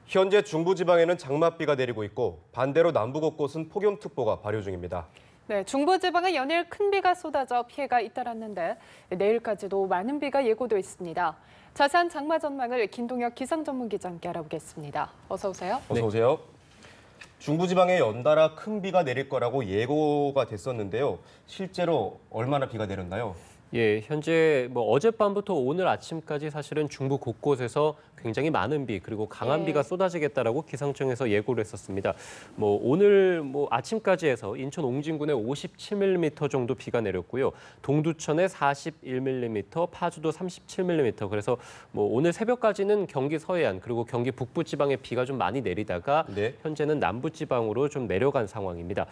현재 중부지방에는 장맛비가 내리고 있고 반대로 남부 곳곳은 폭염특보가 발효 중입니다. 네, 중부지방에 연일 큰 비가 쏟아져 피해가 잇따랐는데 내일까지도 많은 비가 예고돼 있습니다. 자세한 장마 전망을 김동혁 기상전문기자 함께 알아보겠습니다. 어서 오세요. 어서 오세요. 중부지방에 연달아 큰 비가 내릴 거라고 예고가 됐었는데요. 실제로 얼마나 비가 내렸나요? 예, 현재 어젯밤부터 오늘 아침까지 사실은 중부 곳곳에서 굉장히 많은 비 그리고 강한 비가 쏟아지겠다라고 기상청에서 예고를 했었습니다. 오늘 아침까지 해서 인천 옹진군에 57mm 정도 비가 내렸고요. 동두천에 41mm, 파주도 37mm. 그래서 오늘 새벽까지는 경기 서해안 그리고 경기 북부 지방에 비가 좀 많이 내리다가 현재는 남부 지방으로 좀 내려간 상황입니다.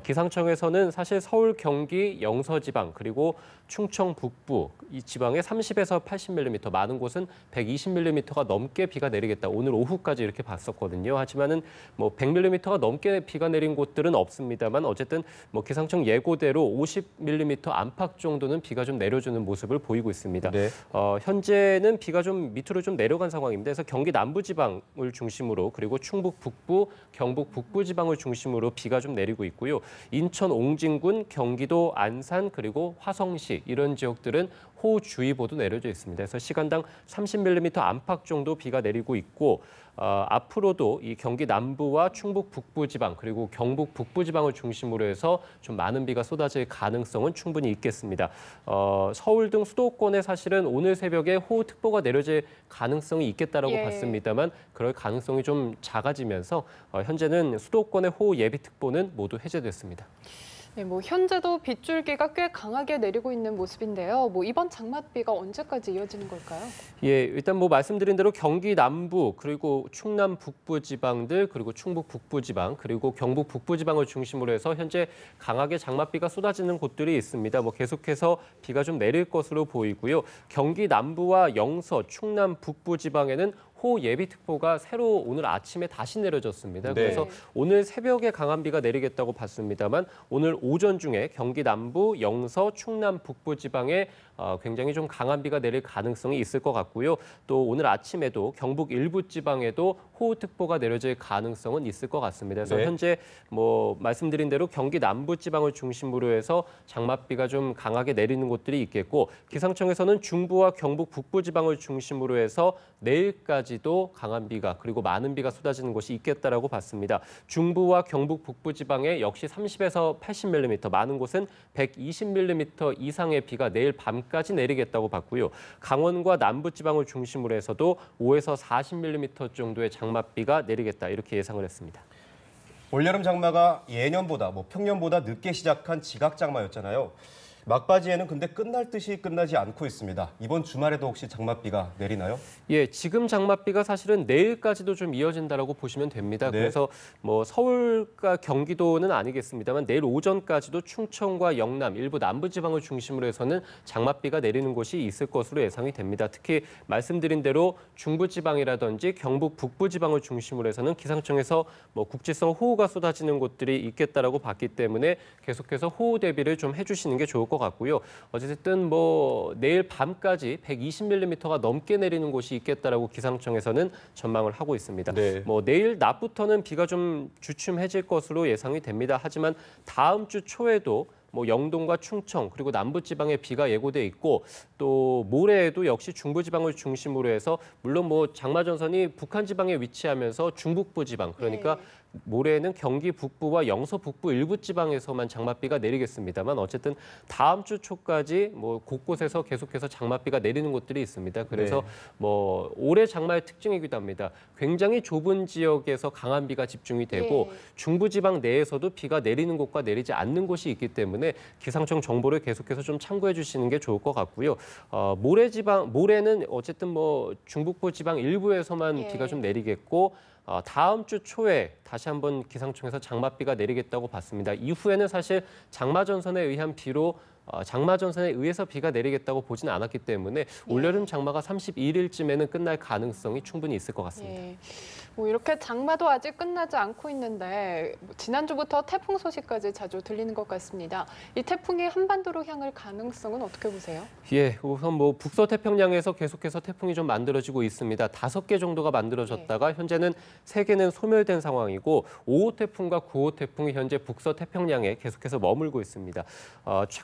기상청에서는 사실 서울, 경기, 영서 지방 그리고 충청 북부 이 지방에 30에서 80mm, 많은 곳은 120mm가 넘게 비가 내리겠다. 오늘 오후까지 이렇게 봤었거든요. 하지만은 100mm가 넘게 비가 내린 곳들은 없습니다만 어쨌든 기상청 예고대로 50mm 안팎 정도는 비가 좀 내려주는 모습을 보이고 있습니다. 네. 현재는 비가 좀 밑으로 좀 내려간 상황입니다. 그래서 경기 남부 지방을 중심으로 그리고 충북 북부, 경북 북부 지방을 중심으로 비가 좀 내리고 있고요. 인천 옹진군, 경기도 안산 그리고 화성시 이런 지역들은 호우주의보도 내려져 있습니다. 그래서 시간당 30mm 안팎 정도 비가 내리고 있고 앞으로도 이 경기 남부와 충북 북부 지방 그리고 경북 북부 지방을 중심으로 해서 좀 많은 비가 쏟아질 가능성은 충분히 있겠습니다. 서울 등 수도권에 사실은 오늘 새벽에 호우특보가 내려질 가능성이 있겠다라고 봤습니다만 그럴 가능성이 좀 작아지면서 현재는 수도권의 호우 예비특보는 모두 해제됐습니다. 네, 현재도 빗줄기가 꽤 강하게 내리고 있는 모습인데요. 이번 장맛비가 언제까지 이어지는 걸까요? 예, 일단 말씀드린 대로 경기 남부 그리고 충남 북부 지방들 그리고 충북 북부 지방 그리고 경북 북부 지방을 중심으로 해서 현재 강하게 장맛비가 쏟아지는 곳들이 있습니다. 계속해서 비가 좀 내릴 것으로 보이고요. 경기 남부와 영서, 충남 북부 지방에는 호우 예비특보가 새로 오늘 아침에 다시 내려졌습니다. 그래서 오늘 새벽에 강한 비가 내리겠다고 봤습니다만 오늘 오전 중에 경기 남부, 영서, 충남 북부 지방에 굉장히 좀 강한 비가 내릴 가능성이 있을 것 같고요. 또 오늘 아침에도 경북 일부 지방에도 호우특보가 내려질 가능성은 있을 것 같습니다. 그래서 현재 말씀드린 대로 경기 남부 지방을 중심으로 해서 장맛비가 좀 강하게 내리는 곳들이 있겠고 기상청에서는 중부와 경북 북부 지방을 중심으로 해서 내일까지도 강한 비가 그리고 많은 비가 쏟아지는 곳이 있겠다라고 봤습니다. 중부와 경북 북부 지방에 역시 30에서 80mm, 많은 곳은 120mm 이상의 비가 내일 밤까지 내리겠다고 봤고요. 강원과 남부 지방을 중심으로 해서도 5에서 40mm 정도의 장맛비가 내리겠다 이렇게 예상을 했습니다. 올여름 장마가 예년보다 평년보다 늦게 시작한 지각장마였잖아요. 막바지에는 근데 끝날 듯이 끝나지 않고 있습니다. 이번 주말에도 혹시 장맛비가 내리나요? 예, 지금 장맛비가 사실은 내일까지도 좀 이어진다라고 보시면 됩니다. 그래서 서울과 경기도는 아니겠습니다만 내일 오전까지도 충청과 영남, 일부 남부지방을 중심으로 해서는 장맛비가 내리는 곳이 있을 것으로 예상이 됩니다. 특히 말씀드린 대로 중부지방이라든지 경북 북부지방을 중심으로 해서는 기상청에서 국지성 호우가 쏟아지는 곳들이 있겠다라고 봤기 때문에 계속해서 호우 대비를 좀 해주시는 게 좋을 것 같고요. 어쨌든 내일 밤까지 120mm가 넘게 내리는 곳이 있겠다라고 기상청에서는 전망을 하고 있습니다. 내일 낮부터는 비가 좀 주춤해질 것으로 예상이 됩니다. 하지만 다음 주 초에도 영동과 충청 그리고 남부지방에 비가 예고돼 있고 또 모레에도 역시 중부지방을 중심으로 해서 물론 장마전선이 북한 지방에 위치하면서 중북부 지방 그러니까 모레에는 경기 북부와 영서 북부 일부 지방에서만 장맛비가 내리겠습니다만 어쨌든 다음 주 초까지 곳곳에서 계속해서 장맛비가 내리는 곳들이 있습니다. 그래서 올해 장마의 특징이기도 합니다. 굉장히 좁은 지역에서 강한 비가 집중이 되고 중부지방 내에서도 비가 내리는 곳과 내리지 않는 곳이 있기 때문에 기상청 정보를 계속해서 좀 참고해 주시는 게 좋을 것 같고요. 모레는 어쨌든 중북부 지방 일부에서만 비가 좀 내리겠고 다음 주 초에 다시 한번 기상청에서 장맛비가 내리겠다고 봤습니다. 이후에는 사실 장마전선에 의한 비로 장마전선에 의해서 비가 내리겠다고 보지는 않았기 때문에 올여름 장마가 31일쯤에는 끝날 가능성이 충분히 있을 것 같습니다. 뭐 이렇게 장마도 아직 끝나지 않고 있는데 지난주부터 태풍 소식까지 자주 들리는 것 같습니다. 이 태풍이 한반도로 향할 가능성은 어떻게 보세요? 예, 우선 뭐 북서태평양에서 계속해서 태풍이 좀 만들어지고 있습니다. 5개 정도가 만들어졌다가 현재는 3개는 소멸된 상황이고 5호 태풍과 9호 태풍이 현재 북서태평양에 계속해서 머물고 있습니다.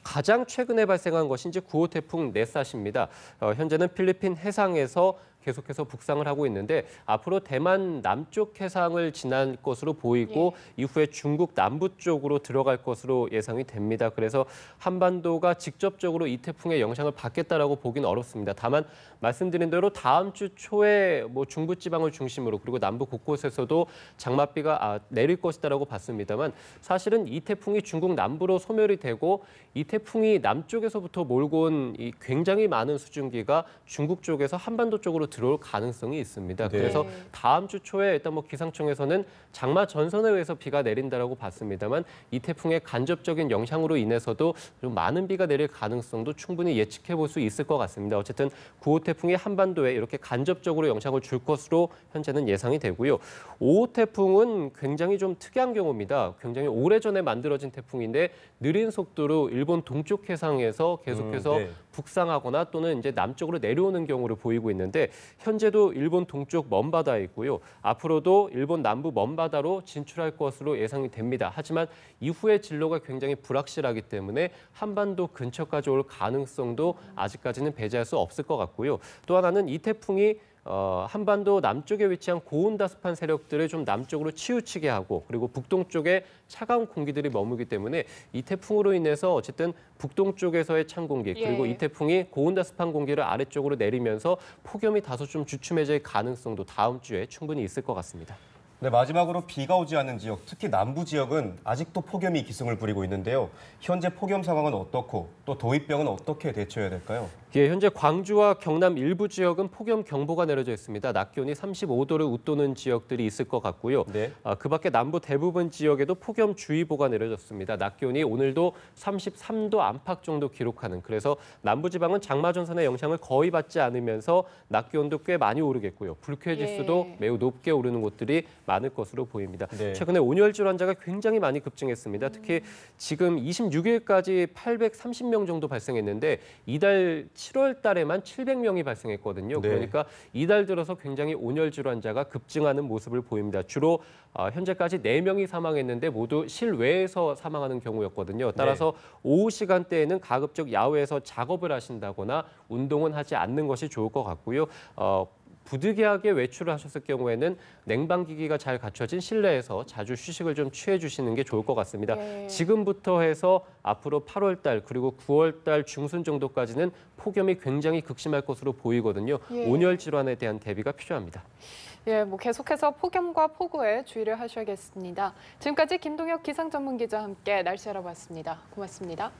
가장 최근에 발생한 것이 이제 9호 태풍 네삿입니다. 현재는 필리핀 해상에서 계속해서 북상을 하고 있는데 앞으로 대만 남쪽 해상을 지날 것으로 보이고 이후에 중국 남부 쪽으로 들어갈 것으로 예상이 됩니다. 그래서 한반도가 직접적으로 이 태풍의 영향을 받겠다라고 보기는 어렵습니다. 다만 말씀드린 대로 다음 주 초에 뭐 중부 지방을 중심으로 그리고 남부 곳곳에서도 장맛비가 내릴 것이다라고 봤습니다만 사실은 이 태풍이 중국 남부로 소멸이 되고 이 태풍이 남쪽에서부터 몰고 온 이 굉장히 많은 수증기가 중국 쪽에서 한반도 쪽으로 들어올 가능성이 있습니다. 네. 그래서 다음 주 초에 일단 뭐 기상청에서는 장마 전선에 의해서 비가 내린다라고 봤습니다만 이 태풍의 간접적인 영향으로 인해서도 좀 많은 비가 내릴 가능성도 충분히 예측해 볼 수 있을 것 같습니다. 어쨌든 9호 태풍이 한반도에 이렇게 간접적으로 영향을 줄 것으로 현재는 예상이 되고요. 5호 태풍은 굉장히 좀 특이한 경우입니다. 굉장히 오래전에 만들어진 태풍인데 느린 속도로 일본 동쪽 해상에서 계속해서 네. 북상하거나 또는 이제 남쪽으로 내려오는 경우를 보이고 있는데 현재도 일본 동쪽 먼바다에 있고요. 앞으로도 일본 남부 먼바다로 진출할 것으로 예상이 됩니다. 하지만 이후의 진로가 굉장히 불확실하기 때문에 한반도 근처까지 올 가능성도 아직까지는 배제할 수 없을 것 같고요. 또 하나는 이 태풍이 한반도 남쪽에 위치한 고온다습한 세력들을 좀 남쪽으로 치우치게 하고 그리고 북동쪽에 차가운 공기들이 머물기 때문에 이 태풍으로 인해서 어쨌든 북동쪽에서의 찬 공기 그리고 이 태풍이 고온다습한 공기를 아래쪽으로 내리면서 폭염이 다소 좀 주춤해질 가능성도 다음 주에 충분히 있을 것 같습니다. 네, 마지막으로 비가 오지 않는 지역, 특히 남부 지역은 아직도 폭염이 기승을 부리고 있는데요. 현재 폭염 상황은 어떻고 또 도입병은 어떻게 대처해야 될까요? 예, 현재 광주와 경남 일부 지역은 폭염 경보가 내려져 있습니다. 낮 기온이 35도를 웃도는 지역들이 있을 것 같고요. 네. 그 밖에 남부 대부분 지역에도 폭염주의보가 내려졌습니다. 낮 기온이 오늘도 33도 안팎 정도 기록하는 그래서 남부지방은 장마전선의 영향을 거의 받지 않으면서 낮 기온도 꽤 많이 오르겠고요. 불쾌 지수도 매우 높게 오르는 곳들이 많을 것으로 보입니다. 네. 최근에 온열 질환자가 굉장히 많이 급증했습니다. 특히 지금 26일까지 830명 정도 발생했는데 이달 7월 달에만 700명이 발생했거든요. 네. 그러니까 이달 들어서 굉장히 온열 질환자가 급증하는 모습을 보입니다. 주로 현재까지 4명이 사망했는데 모두 실외에서 사망하는 경우였거든요. 따라서 오후 시간대에는 가급적 야외에서 작업을 하신다거나 운동은 하지 않는 것이 좋을 것 같고요. 부득이하게 외출을 하셨을 경우에는 냉방기기가 잘 갖춰진 실내에서 자주 휴식을 좀 취해 주시는 게 좋을 것 같습니다. 지금부터 해서 앞으로 8월 달 그리고 9월 달 중순 정도까지는 폭염이 굉장히 극심할 것으로 보이거든요. 온열 질환에 대한 대비가 필요합니다. 예, 뭐 계속해서 폭염과 폭우에 주의를 하셔야겠습니다. 지금까지 김동혁 기상전문기자와 함께 날씨 알아봤습니다. 고맙습니다.